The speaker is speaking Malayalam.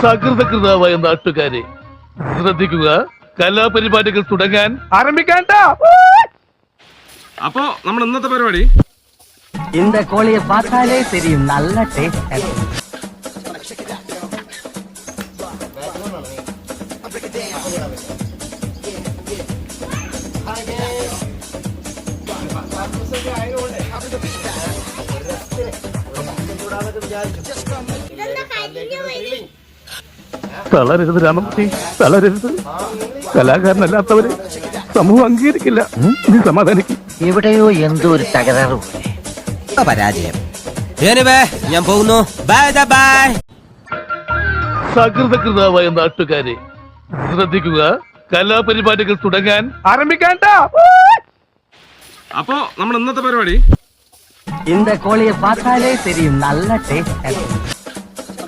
സകൃതകൃതാവായ നാട്ടുകാരെ ശ്രദ്ധിക്കുക, കലാപരിപാടികൾ തുടങ്ങാൻ ആരംഭിക്കാൻ. അപ്പോ നമ്മൾ ഇന്നത്തെ പരിപാടി இந்த கோழியை பார்த்தாலே தெரியும் நல்ல டேஸ்ட். തളരരുത് രാമൻകുട്ടി, തളരരുത്. കലാകാരനല്ലാത്തവരെ സമൂഹം അംഗീകരിക്കില്ല. നീ സമാധാനിക്കും. എവിടെയോ എന്തോ ഒരു തകരാറ് പരാജയം. ഞാൻ പോകുന്നു. ബൈ. സകൃതകൃതാവായ നാട്ടുകാരെ ശ്രദ്ധിക്കുക, കലാപരിപാടികൾ തുടങ്ങാൻ ആരംഭിക്കാൻ. അപ്പോ നമ്മൾ ഇന്നത്തെ പരിപാടി இந்த கோழியை பார்த்தாலே தெரியும் நல்ல டேஸ்ட்.